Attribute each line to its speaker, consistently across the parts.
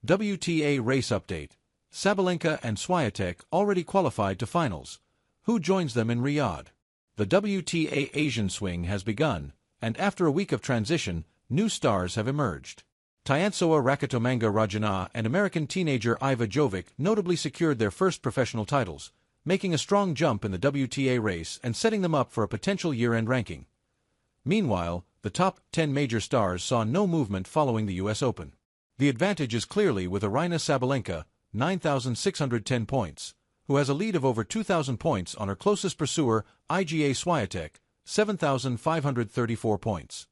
Speaker 1: WTA Race Update. Sabalenka and Swiatek already qualified to finals. Who joins them in Riyadh? The WTA Asian swing has begun, and after a week of transition, new stars have emerged. Tyansoa Rakitomanga Rajana and American teenager Iva Jovic notably secured their first professional titles, making a strong jump in the WTA race and setting them up for a potential year-end ranking. Meanwhile, the top 10 major stars saw no movement following the US Open. The advantage is clearly with Aryna Sabalenka, 9,610 points, who has a lead of over 2,000 points on her closest pursuer, Iga Swiatek, 7,534 points.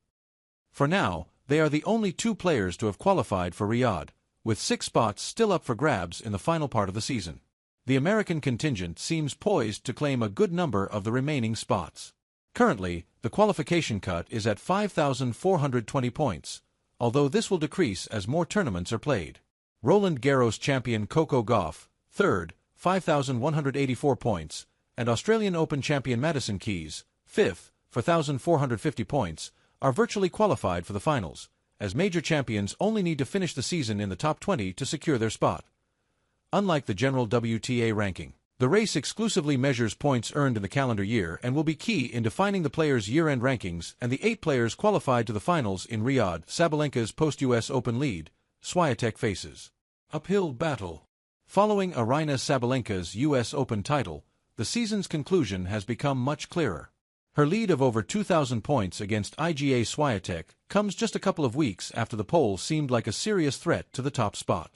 Speaker 1: For now, they are the only two players to have qualified for Riyadh, with 6 spots still up for grabs in the final part of the season. The American contingent seems poised to claim a good number of the remaining spots. Currently, the qualification cut is at 5,420 points, although this will decrease as more tournaments are played. Roland Garros champion Coco Gauff, 3rd, 5,184 points, and Australian Open champion Madison Keys, 5th, 4,450 points, are virtually qualified for the finals, as major champions only need to finish the season in the top 20 to secure their spot. Unlike the general WTA ranking, the race exclusively measures points earned in the calendar year and will be key in defining the players' year-end rankings and the 8 players qualified to the finals in Riyadh. Sabalenka's post-US Open lead, Swiatek faces uphill battle. Following Aryna Sabalenka's US Open title, the season's conclusion has become much clearer. Her lead of over 2,000 points against Iga Swiatek comes just a couple of weeks after the poll seemed like a serious threat to the top spot.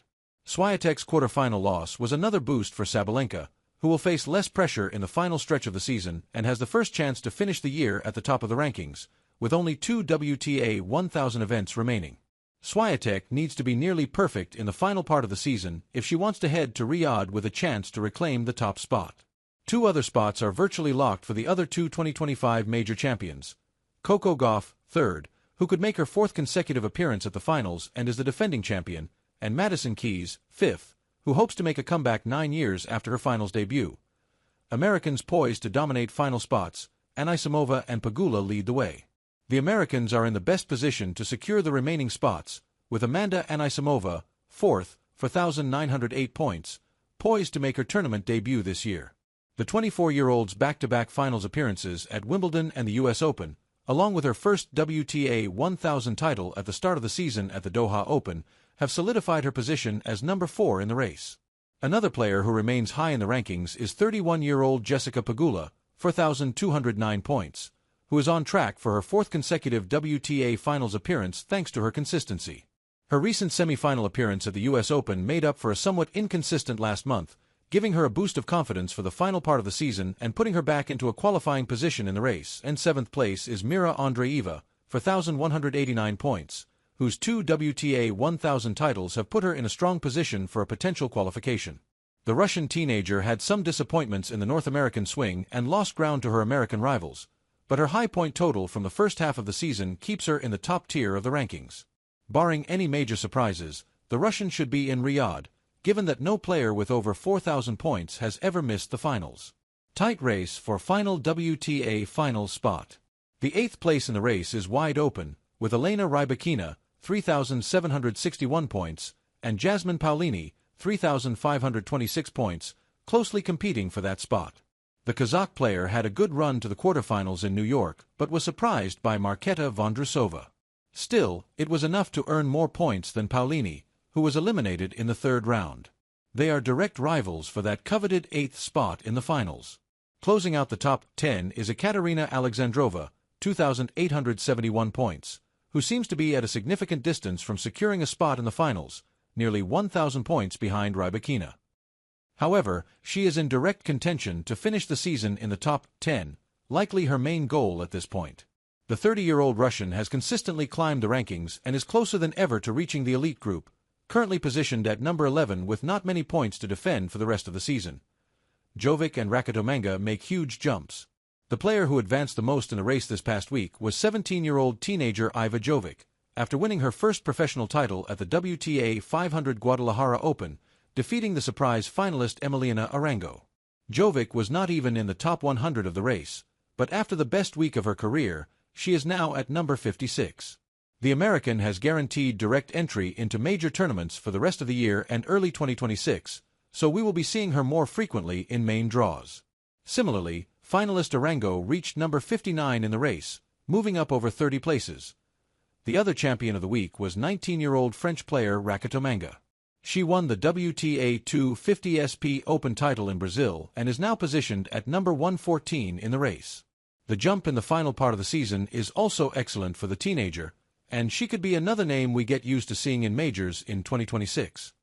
Speaker 1: Swiatek's quarterfinal loss was another boost for Sabalenka, who will face less pressure in the final stretch of the season and has the first chance to finish the year at the top of the rankings, with only 2 WTA 1000 events remaining. Swiatek needs to be nearly perfect in the final part of the season if she wants to head to Riyadh with a chance to reclaim the top spot. 2 other spots are virtually locked for the other 2 2025 major champions. Coco Gauff, 3rd, who could make her 4th consecutive appearance at the finals and is the defending champion, and Madison Keys, 5th, who hopes to make a comeback 9 years after her finals debut. Americans poised to dominate final spots, Anisimova and Pegula lead the way. The Americans are in the best position to secure the remaining spots, with Amanda Anisimova, 4th, 4,908 points, poised to make her tournament debut this year. The 24-year-old's back-to-back finals appearances at Wimbledon and the US Open, along with her first WTA 1000 title at the start of the season at the Doha Open, have solidified her position as number 4 in the race. Another player who remains high in the rankings is 31-year-old Jessica Pegula, 4,209 points, who is on track for her 4th consecutive WTA finals appearance thanks to her consistency. Her recent semi-final appearance at the US Open made up for a somewhat inconsistent last month, giving her a boost of confidence for the final part of the season and putting her back into a qualifying position in the race. And 7th place is Mira Andreeva, 4,189 points, whose 2 WTA 1000 titles have put her in a strong position for a potential qualification. The Russian teenager had some disappointments in the North American swing and lost ground to her American rivals, but her high point total from the first half of the season keeps her in the top tier of the rankings. Barring any major surprises, the Russian should be in Riyadh, given that no player with over 4,000 points has ever missed the finals. Tight race for final WTA finals spot. The 8th place in the race is wide open, with Elena Rybakina, 3,761 points, and Jasmine Paolini, 3,526 points, closely competing for that spot. The Kazakh player had a good run to the quarterfinals in New York, but was surprised by Marketa Vondrousova. Still, it was enough to earn more points than Paolini, who was eliminated in the 3rd round. They are direct rivals for that coveted 8th spot in the finals. Closing out the top 10 is Ekaterina Alexandrova, 2,871 points, who seems to be at a significant distance from securing a spot in the finals, nearly 1,000 points behind Rybakina. However, she is in direct contention to finish the season in the top 10, likely her main goal at this point. The 30-year-old Russian has consistently climbed the rankings and is closer than ever to reaching the elite group, currently positioned at number 11 with not many points to defend for the rest of the season. Jovic and Rakitomanga make huge jumps. The player who advanced the most in the race this past week was 17-year-old teenager Iva Jovic, after winning her first professional title at the WTA 500 Guadalajara Open, defeating the surprise finalist Emiliana Arango. Jovic was not even in the top 100 of the race, but after the best week of her career, she is now at number 56. The American has guaranteed direct entry into major tournaments for the rest of the year and early 2026, so we will be seeing her more frequently in main draws. Similarly, finalist Arango reached number 59 in the race, moving up over 30 places. The other champion of the week was 19-year-old French player Rakitomanga. She won the WTA 250 SP Open title in Brazil and is now positioned at number 114 in the race. The jump in the final part of the season is also excellent for the teenager, and she could be another name we get used to seeing in majors in 2026.